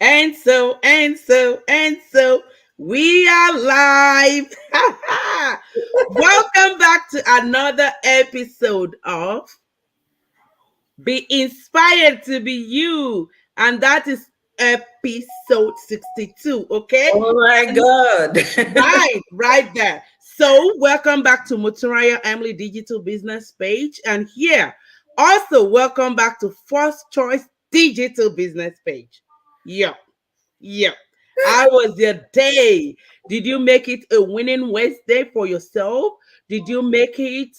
And so, we are live. Welcome back to another episode of Be Inspired to Be You. And that is episode 62. Okay? Oh my And God. right there. So, welcome back to Muturaya Emily Digital Business Page. And here, also welcome back to First Choice Digital Business Page. Yeah. Yeah. How was your day? Did you make it a winning Wednesday for yourself? Did you make it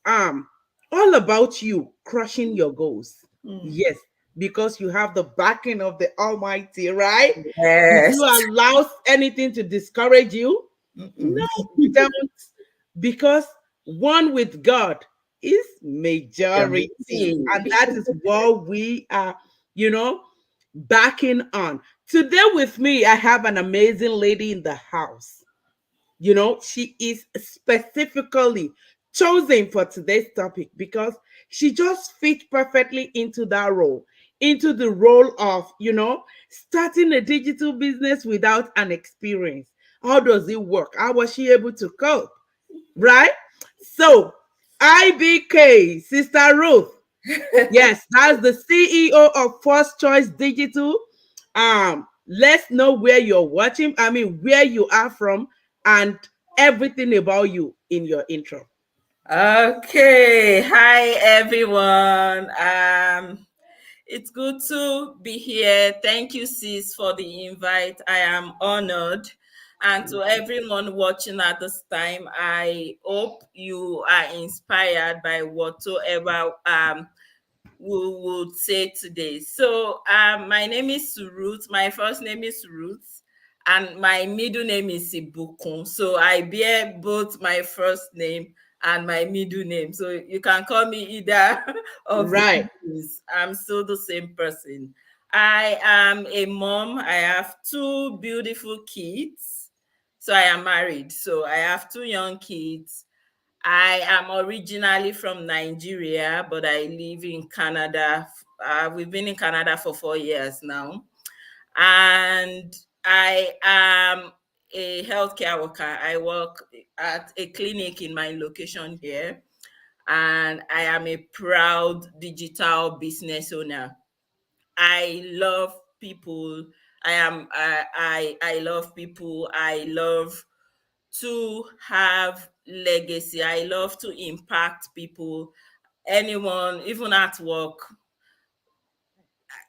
um all about you crushing your goals? Hmm. Yes, because you have the backing of the Almighty, right? Did Yes. you allow anything to discourage you? No, Mm-mm. don't. Because one with God is majority. And Committee. that is what we are, you know, backing on. Today with me, I have an amazing lady in the house. She is specifically chosen for today's topic because she just fits perfectly into that role, into the role of, starting a digital business without an experience. How does it work? How was she able to cope? Right? So, IBK, Sister Ruth. Yes, that's the CEO of First Choice Digital. Let's know where you're watching, where you are from, and everything about you in your intro. Okay. Hi, everyone. It's good to be here. Thank you, sis, for the invite. I am honored. And to everyone watching at this time, I hope you are inspired by whatsoever we would say today. So, my name is Ruth. My first name is Ruth, and my middle name is Ibukun. So, I bear both my first name and my middle name. So, you can call me either of the Right. names. I'm still the same person. I am a mom. I have two beautiful kids. So, I am married. So, I have two young kids. I am originally from Nigeria, but I live in Canada. We've been in Canada for 4 years now. And I am a healthcare worker. I work at a clinic in my location here. And I am a proud digital business owner. I love people. I love people. I love to have legacy. I love to impact people, anyone, even at work.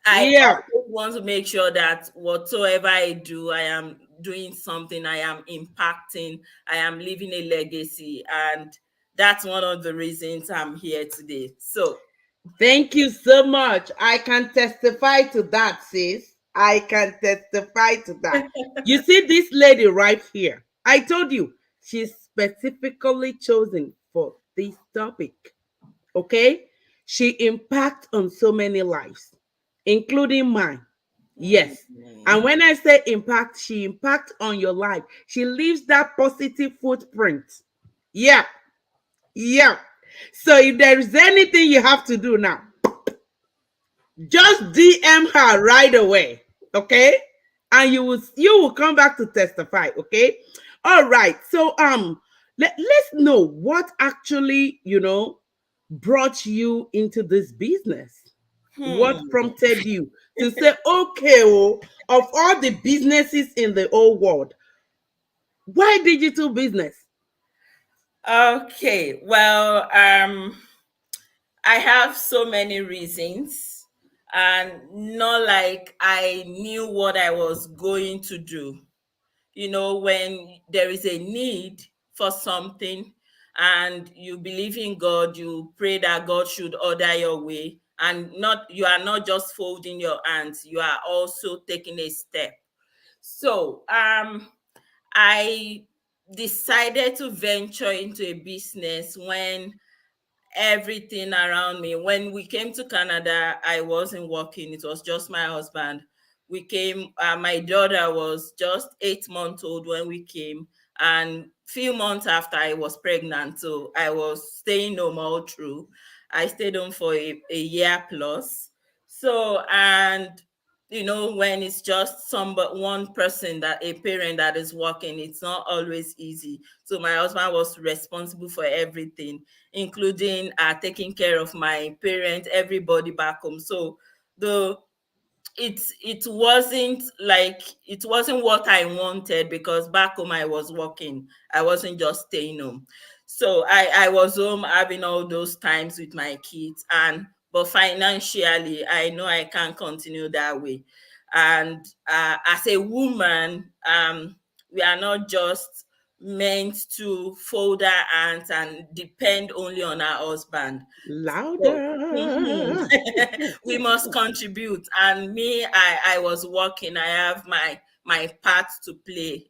I Yeah. always want to make sure that whatsoever I do, I am doing something, I am impacting, I am leaving a legacy. And that's one of the reasons I'm here today. So, Thank you so much. I can testify to that, sis. I can testify to that. You see this lady right here. I told you she's specifically chosen for this topic. Okay? She impact on so many lives, including mine. Yes. And mm, when I say impact, she impact on your life. She leaves that positive footprint. Yeah. Yeah. So if there is anything you have to do now, just DM her right away. Okay? And you will come back to testify. Okay? All right. So let's know what actually, brought you into this business. What hmm. prompted you to say, okay, oh, of all the businesses in the whole world, why digital business? Okay. Well, I have so many reasons, and not like I knew what I was going to do. When there is a need for something and you believe in God, you pray that God should order your way, and not you are not just folding your hands, you are also taking a step. So, I decided to venture into a business when everything around me. When we came to Canada, I wasn't working, it was just my husband. We came, my daughter was just 8 months old when we came, and few months after I was pregnant. So I was staying home all through. I stayed home for a year plus. So, and when it's just one person, that a parent that is working, it's not always easy. So my husband was responsible for everything, including taking care of my parents, everybody back home. So the it wasn't what I wanted, because back home I was working. I wasn't just staying home. So I was home having all those times with my kids, and but financially I know I can't continue that way. And as a woman, we are not just meant to fold our hands and depend only on our husband. So, Louder. we must contribute. And me, I was working. I have my part to play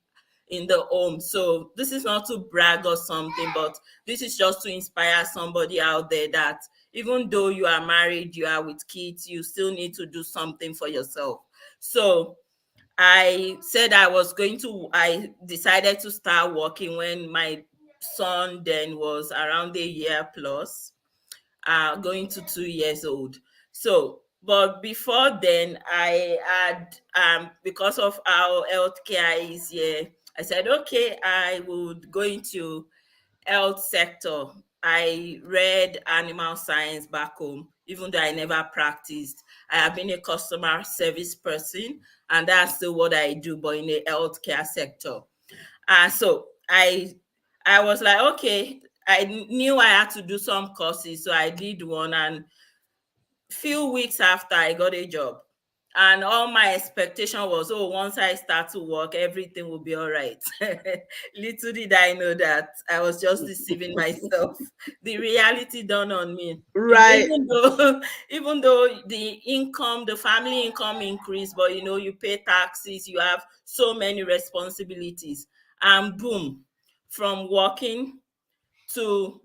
in the home. So this is not to brag or something, but this is just to inspire somebody out there that even though you are married, you are with kids, you still need to do something for yourself. So I decided to start working when my son then was around a year plus, going to 2 years old. So, but before then, I had, because of how healthcare is here, I said, okay, I would go into health sector. I read animal science back home, even though I never practiced. I have been a customer service person, and that's still what I do, but in the healthcare sector. So I was like, okay, I knew I had to do some courses, so I did one, and few weeks after I got a job. And all my expectation was, oh, once I start to work, everything will be all right. Little did I know that I was just deceiving myself. The reality dawned on me. Right. Even though, even though the family income increased, but you pay taxes, you have so many responsibilities, and boom, from working to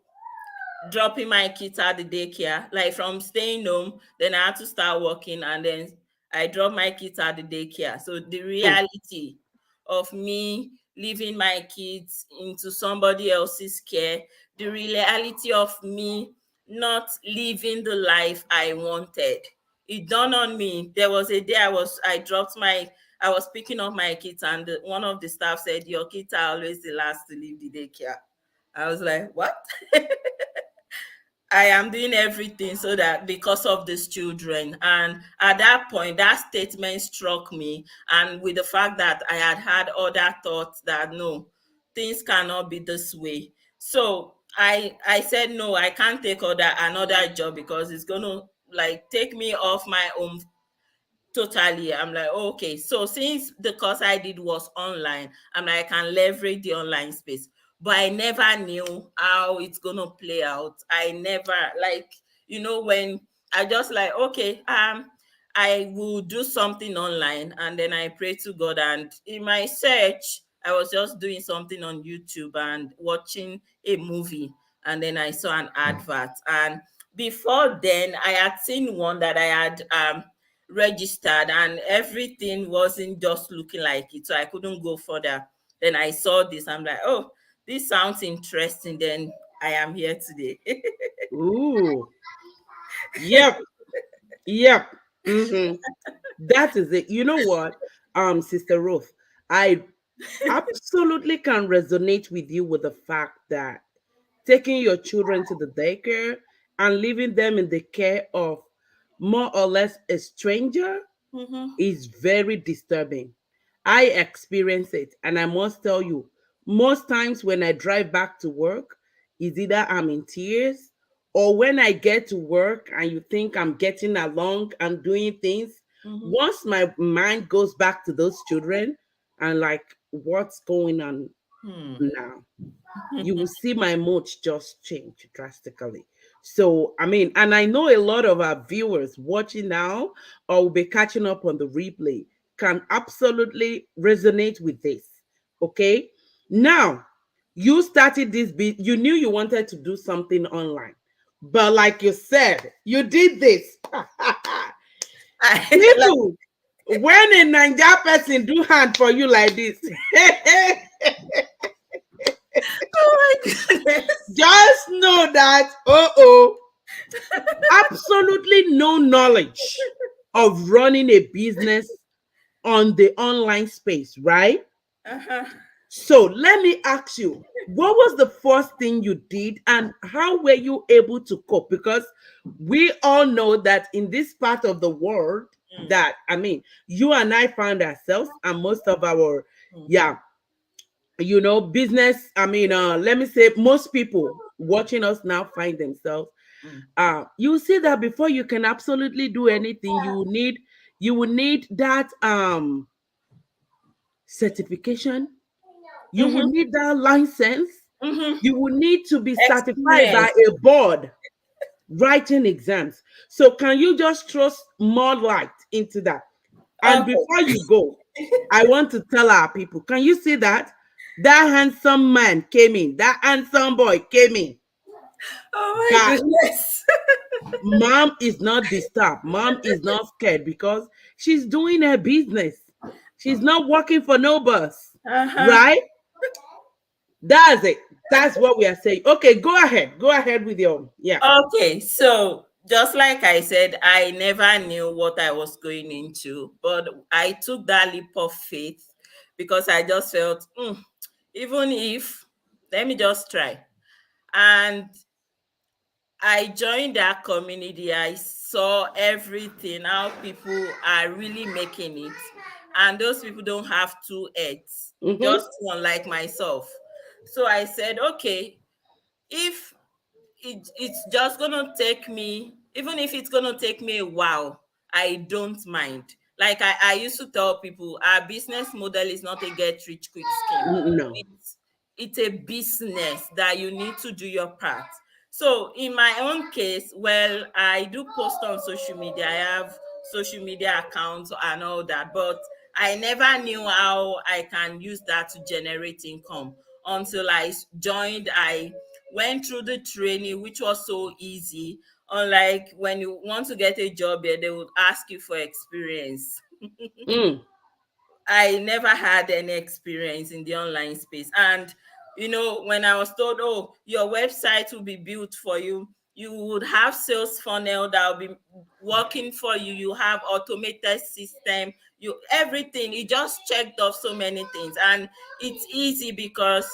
dropping my kids at the daycare, like from staying home, then I had to start working, and then I dropped my kids at the daycare. So the Hmm. reality of me leaving my kids into somebody else's care, the reality of me not living the life I wanted, it dawned on me. There was a day I was picking up my kids, and one of the staff said, your kids are always the last to leave the daycare. I was like, what? I am doing everything so that because of these children. And at that point, that statement struck me. And with the fact that I had other thoughts that no, things cannot be this way. So I said no, I can't take another job, because it's gonna like take me off my own totally. I'm like, oh, okay. So since the course I did was online, I'm like, I can leverage the online space. But I never knew how it's gonna play out. I never when I just like, okay, I will do something online, and then I pray to God. And in my search, I was just doing something on YouTube and watching a movie, and then I saw an advert. And before then, I had seen one that I had registered, and everything wasn't just looking like it, so I couldn't go further. Then I saw this. I'm like, oh, this sounds interesting. Then I am here today. Ooh. Yep. Yep. Mm-hmm. That is it. You know what, Sister Ruth, I absolutely can resonate with you with the fact that taking your children to the daycare and leaving them in the care of more or less a stranger Mm-hmm. is very disturbing. I experience it, and I must tell you, most times when I drive back to work, is either I'm in tears, or when I get to work and you think I'm getting along, I'm doing things. Mm-hmm. Once my mind goes back to those children, and like, what's going on Hmm. now? You will see my mood just change drastically. So, I mean, and I know a lot of our viewers watching now or will be catching up on the replay can absolutely resonate with this. Okay. Now, you started this bit, you knew you wanted to do something online, but like you said, you did this. Like, People, when a Niger person do hand for you like this, oh my goodness. just know that, oh, absolutely no knowledge. of running a business on the online space, right? Uh-huh. So let me ask you, what was the first thing you did and how were you able to cope? Because we all know that in this part of the world, Mm, that I mean, you and I found ourselves, and most of our, mm, yeah, business, I mean, let me say most people watching us now find themselves, mm. you see that before you can absolutely do anything, you will need that certification. You will Mm-hmm. need that license. Mm-hmm. You will need to be certified by Experience. a board writing exams. So can you just throw more light into that? And Okay. before you go, I want to tell our people, can you see that? That handsome man came in, that handsome boy came in. Oh my Guys, goodness. mom is not disturbed. Mom is not scared because she's doing her business. She's not working for no boss, Uh-huh. right? That's it. That's what we are saying. Okay, go ahead. Go ahead with your, yeah. Okay, so just like I said, I never knew what I was going into, but I took that leap of faith because I just felt, even if, let me just try. And I joined that community. I saw everything, how people are really making it. And those people don't have two heads, Mm-hmm. just one like myself. So I said, okay, if it's just gonna take me, even if it's gonna take me a while, I don't mind. Like I used to tell people, our business model is not a get rich quick scheme. No. It's a business that you need to do your part. So in my own case, well, I do post on social media. I have social media accounts and all that, but I never knew how I can use that to generate income until I joined. I went through the training, which was so easy. Unlike when you want to get a job here, they would ask you for experience. Mm. I never had any experience in the online space. And, when I was told, oh, your website will be built for you, you would have sales funnel that will be working for you, you have automated system, you everything. It just checked off so many things. And it's easy because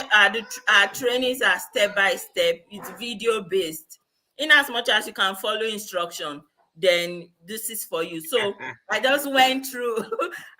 our trainings are step by step, it's video based. In as much as you can follow instruction, then this is for you. So I just went through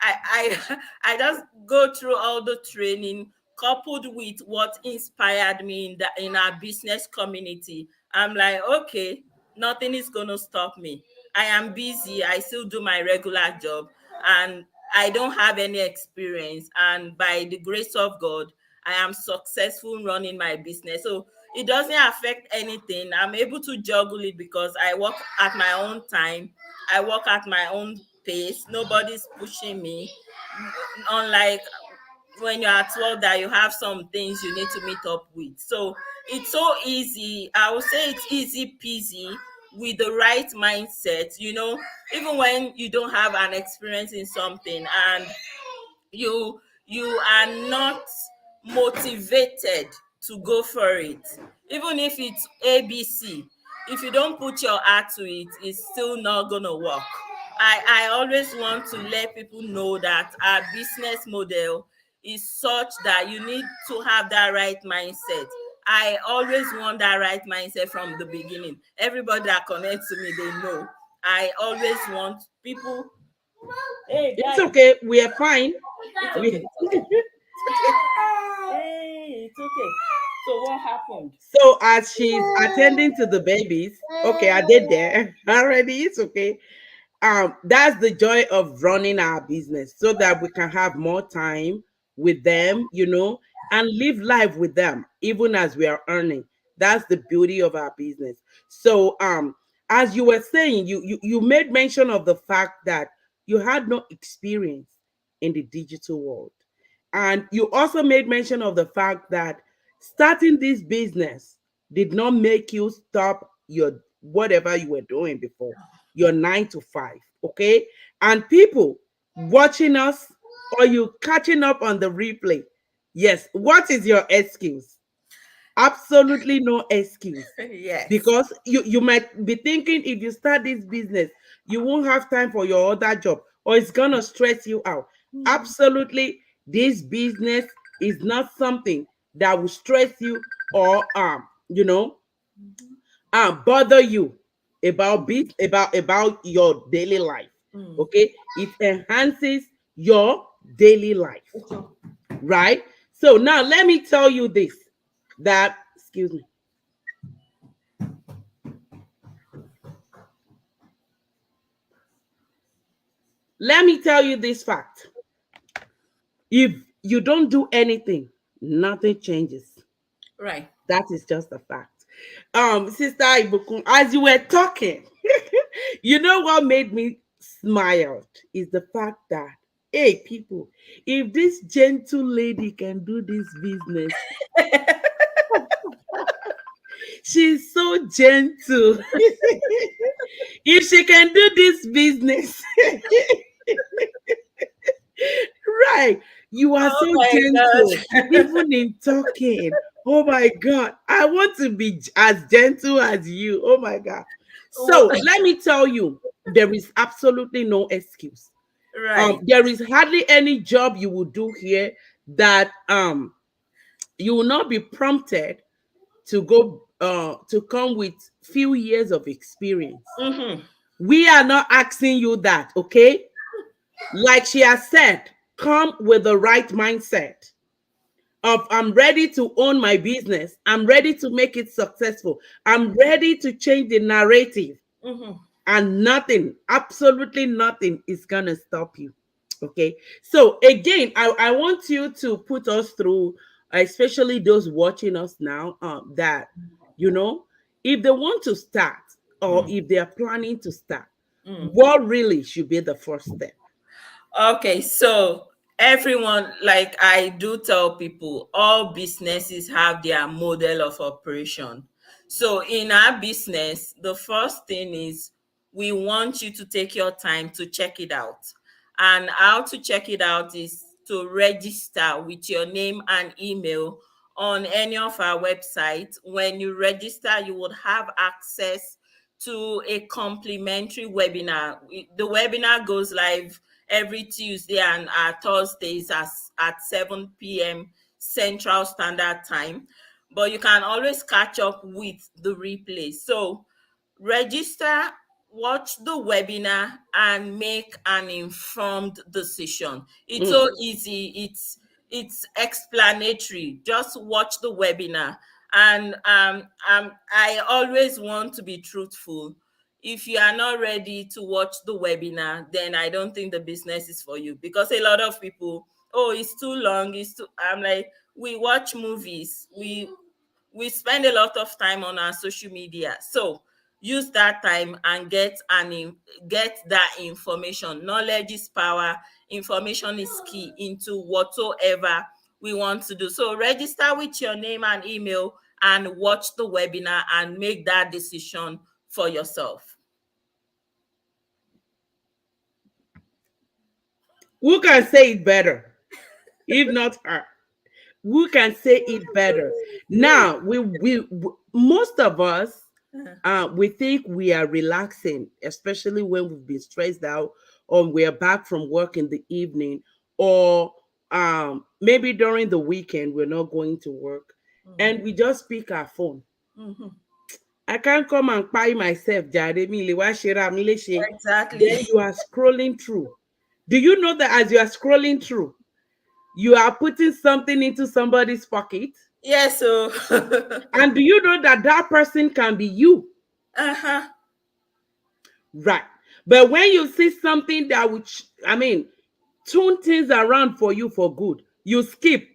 I just go through all the training coupled with what inspired me in our business community. I'm like, okay, nothing is gonna stop me. I am busy, I still do my regular job, and I don't have any experience. And by the grace of God, I am successful running my business. So it doesn't affect anything. I'm able to juggle it because I work at my own time. I work at my own pace. Nobody's pushing me. Unlike when you're at work that you have some things you need to meet up with. So it's so easy. I would say it's easy peasy with the right mindset, even when you don't have an experience in something and you are not motivated to go for it. Even if it's ABC, if you don't put your heart to it, it's still not gonna work. I always want to let people know that our business model is such that you need to have that right mindset. I always want that right mindset from the beginning. Everybody that connects to me, they know I always want people. Hey It's guys, okay. We are fine. it's okay. We, It's okay. It's okay. Hey, it's okay. So what happened? so as she's attending to the babies, okay, are they there already? It's okay. That's the joy of running our business so that we can have more time with them, and live life with them even as we are earning. That's the beauty of our business. So as you were saying, you made mention of the fact that you had no experience in the digital world, and you also made mention of the fact that starting this business did not make you stop your whatever you were doing before, your 9 to 5. Okay. And people watching us, or you catching up on the replay, yes, what is your excuse? Absolutely no excuse. Yes. Because you might be thinking if you start this business, you won't have time for your other job or it's gonna stress you out. Mhm. Absolutely, this business is not something that will stress you or Mhm. bother you about your daily life. Mm. Okay, it enhances your daily life, right? So now let me tell you this, that excuse me, let me tell you this fact. If you don't do anything, nothing changes. Right. That is just a fact. Sister Ibukun, as you were talking, you know what made me smile is the fact that, hey, people, if this gentle lady can do this business, she's so gentle. If she can do this business, right, you are Oh so my gentle, God. even in talking. Oh my God, I want to be as gentle as you. Oh my God. So let me tell you, there is absolutely no excuse. Right. There is hardly any job you will do here that you will not be prompted to go to come with few years of experience. Mm-hmm. We are not asking you that, okay? Like she has said, come with the right mindset of I'm ready to own my business. I'm ready to make it successful. I'm ready to change the narrative. Mm-hmm. And nothing, absolutely nothing is going to stop you. Okay. So again, I want you to put us through, especially those watching us now, that, you know, if they want to start or Mm. if they are planning to start, Mm. what really should be the first step? Okay, so everyone, like I do tell people, all businesses have their model of operation. So in our business, the first thing is we want you to take your time to check it out. And how to check it out is to register with your name and email on any of our websites. When you register, you would have access to a complimentary webinar. The webinar goes live every Tuesday and Thursdays at 7 p.m. Central Standard Time. But you can always catch up with the replay. So register, watch the webinar, and make an informed decision. It's Mm. so easy. It's explanatory. Just watch the webinar. And I always want to be truthful. If you are not ready to watch the webinar, then I don't think the business is for you, because a lot of people, oh, it's too long, it's too, I'm like, we watch movies, we spend a lot of time on our social media. So use that time and get that information. Knowledge is power. Information is key into whatsoever we want to do. So register with your name and email and watch the webinar and make that decision for yourself. Who can say it better if not her? Who can say it better? Now, most of us, we think we are relaxing, especially when we've been stressed out or we're back from work in the evening, or maybe during the weekend we're not going to work and we just pick our phone. Mhm. I can't come and buy myself, jare mi le wa shera mi leshe. Exactly. Then you are scrolling through. Do you know that as you are scrolling through, you are putting something into somebody's pocket? Yes, so And do you know that that person can be you? uh-huh. Right. But when you see something that would, I mean, tune things around for you for good, you skip.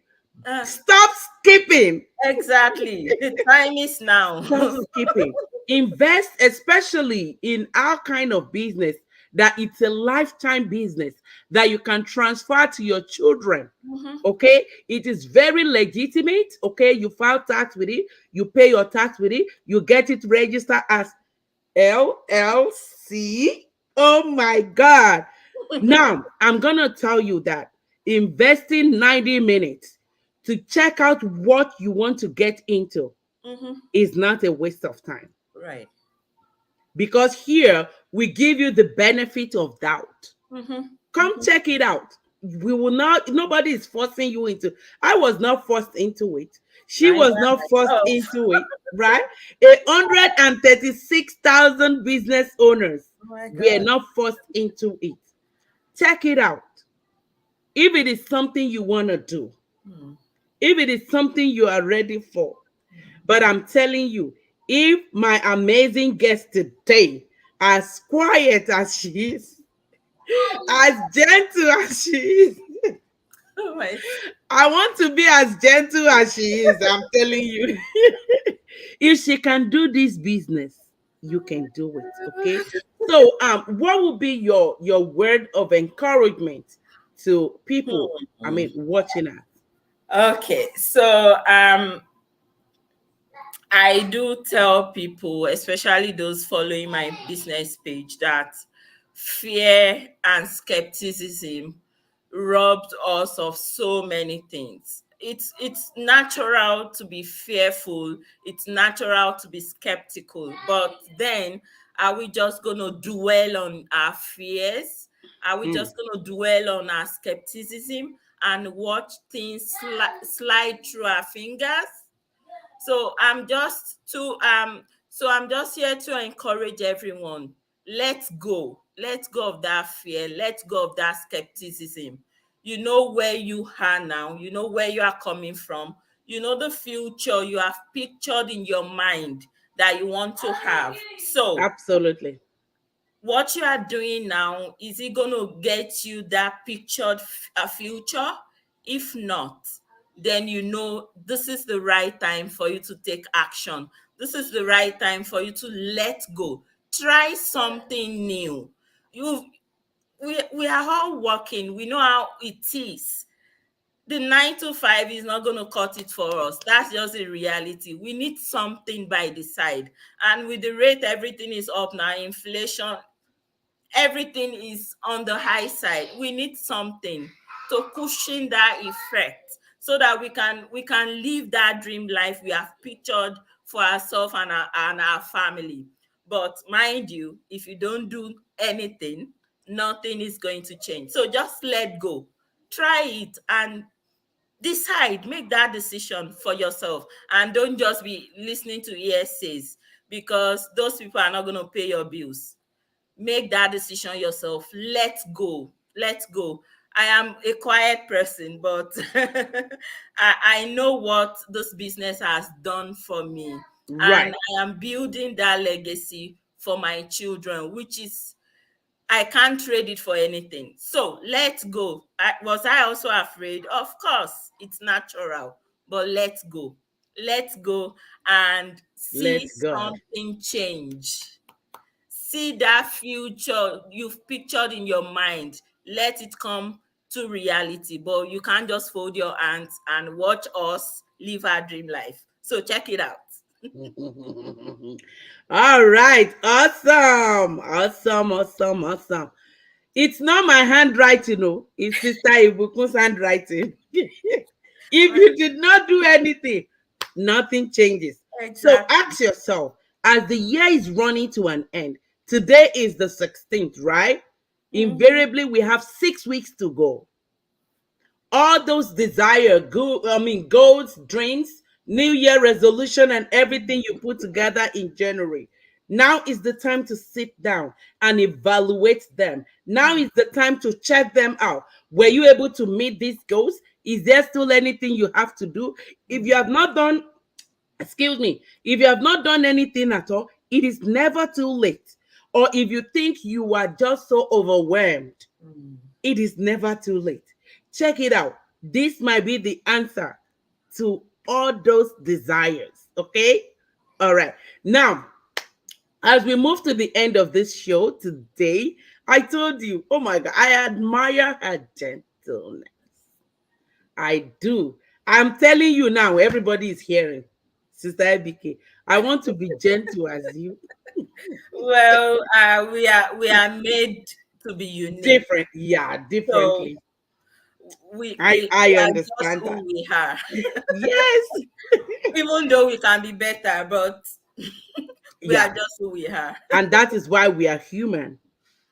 Uh, Stop skipping. exactly. The time is now. Stop skipping. Invest, especially in our kind of business, that it's a lifetime business that you can transfer to your children. Mhm. Okay, it is very legitimate. Okay, you file tax with it, you pay your tax with it, you get it registered as LLC. Oh my God. Now, I'm going to tell you that investing 90 minutes to check out what you want to get into Mm-hmm. is not a waste of time, Right. because here we give you the benefit of doubt. Mm-hmm. Come Mm-hmm. check it out. We will not, nobody is forcing you into. I was not forced into it. She Neither was not forced myself. into it, right? 136,000 business owners Oh my were God. not forced into it. Check it out. If it is something you want to do, Mm. if it is something you are ready for. But I'm telling you, if my amazing guest today, as quiet as she is, as gentle as she is, Oh my. I want to be as gentle as she is. I'm telling you. If she can do this business, you can do it. Okay. So what would be your word of encouragement to people? I Hmm. mean, watching us. Okay, so I do tell people, especially those following my business page, that fear and skepticism robbed us of so many things. It's natural to be fearful, it's natural to be skeptical, but then are we just going to dwell on our fears? Are we Mm, just going to dwell on our skepticism and watch things slide through our fingers? So I'm just here to encourage everyone. Let's go. Let's go of that fear. Let's go of that skepticism. You know where you are now. You know where you are coming from. You know the future you have pictured in your mind that you want to have. So absolutely. what you are doing now, is it going to get you that pictured future? If not, then you know this is the right time for you to take action. This is the right time for you to let go. Try something new. you we are all working, we know how it is. The 9 to 5 is not going to cut it for us. That's just a reality. We need something by the side. And with the rate everything is up now, inflation, everything is on the high side. We need something to cushion that effect so that we can live that dream life we have pictured for ourselves and our family. But mind you, if you don't do anything, nothing is going to change. So just let go. Try it and decide, make that decision for yourself, and don't just be listening to ESAs, because those people are not going to pay your bills. Make that decision yourself. Let go. Let go. I am a quiet person, but I know what this business has done for me. And Right. I am building that legacy for my children, which is, I can't trade it for anything. So let's go. Was I also afraid? Of course, it's natural, but let's go. Let's go and see Let God. something change. See that future you've pictured in your mind. Let it come to reality. But you can't just fold your hands and watch us live our dream life. So check it out. All right. Awesome. Awesome. Awesome. Awesome. It's not my handwriting, no. It's Sister Ibukun's handwriting. If you did not do anything, nothing changes. So Exactly. ask yourself, as the year is running to an end, today is the 16th, right? Mhm. Invariably, we have 6 weeks to go. All those desire, goals, dreams, new year resolution, and everything you put together in January. Now is the time to sit down and evaluate them. Now is the time to check them out. Were you able to meet these goals? Is there still anything you have to do? If you have not done, excuse me, if you have not done anything at all, it is never too late. Or if you think you are just so overwhelmed, it is never too late. Check it out. This might be the answer to all those desires. Okay? All right. Now, as we move to the end of this show today, I told you, oh my God, I admire her gentleness. I do. I'm telling you now, everybody is hearing. Sister Ebike, I want to be gentle as you. Well, we are made to be unique. Different. Yeah, So differently. we I we I we are just understand that. who we are. Yes. Even though we can be better, but we are Yeah. just who we are. And that is why we are human,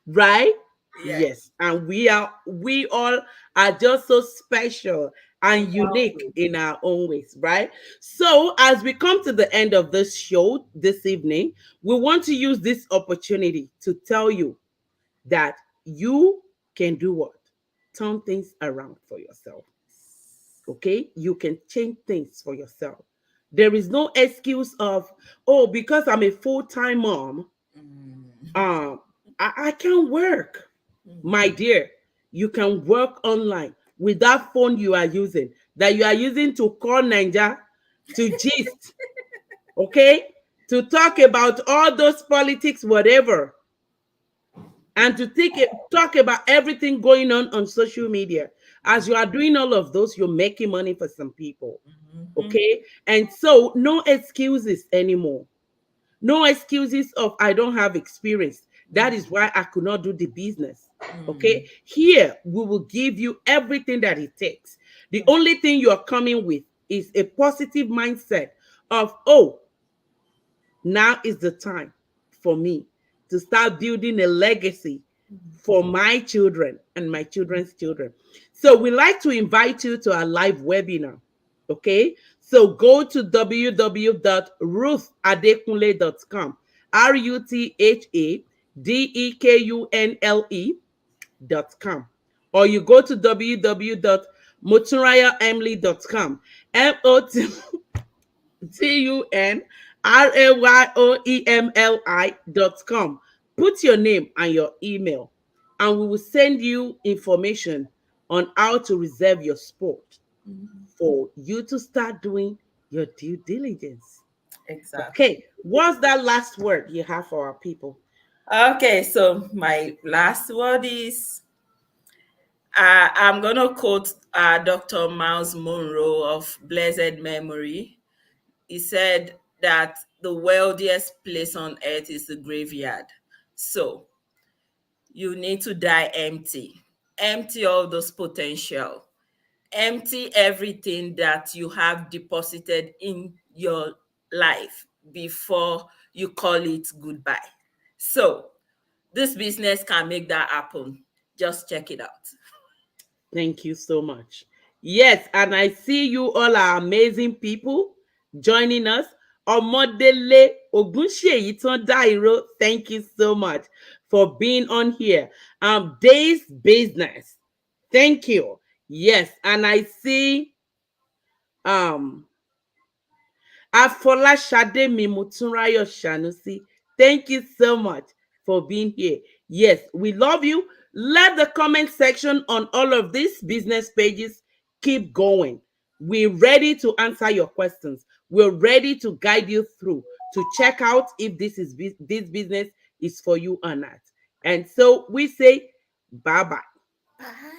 right? Yes, Yes. And we all are just so special in and one unique way. in our own ways, right? So as we come to the end of this show this evening, we want to use this opportunity to tell you that you can do what? Turn things around for yourself. Okay? You can change things for yourself. There is no excuse of, oh, because I'm a full-time mom, Mm. um, I can't work. My dear, you can work online with that phone you are using, that you are using to call Ninja, to gist, okay? To talk about all those politics, whatever, and to talk about everything going on social media. As you are doing all of those, you're making money for some people, Mhm. okay? And so, no excuses anymore. No excuses of I don't have experience. That is why I could not do the business. Okay. Mm. Here we will give you everything that it takes. The only thing you are coming with is a positive mindset of, oh, now is the time for me to start building a legacy for my children and my children's children. So we like to invite you to our live webinar. Okay. So go to www.ruthadekunle.com, RUTHADEKUNLE.com, or you go to www.motunrayaemily.com, TUNRAYOEMLI.com. Put your name and your email, and we will send you information on how to reserve your spot for you to start doing your due diligence. Exactly. Okay, what's that last word you have for our people? Okay, so my last word is I'm going to quote Dr. Miles Monroe of blessed memory. He said that the wealthiest place on earth is the graveyard. So you need to die empty, empty all those potential, empty everything that you have deposited in your life before you call it goodbye. So this business can make that happen. Just check it out. Thank you so much. Yes, and I see you all are amazing people joining us. Omodele Ogunseyitan Dairo, thank you so much for being on here. Days Business, thank you. Yes, and I see um Afolashade Mimutunrayo Shanusi, thank you so much for being here. Yes, we love you. Let the comment section on all of these business pages keep going. We're ready to answer your questions. We're ready to guide you through to check out if this business is for you or not. And so we say bye bye. Bye.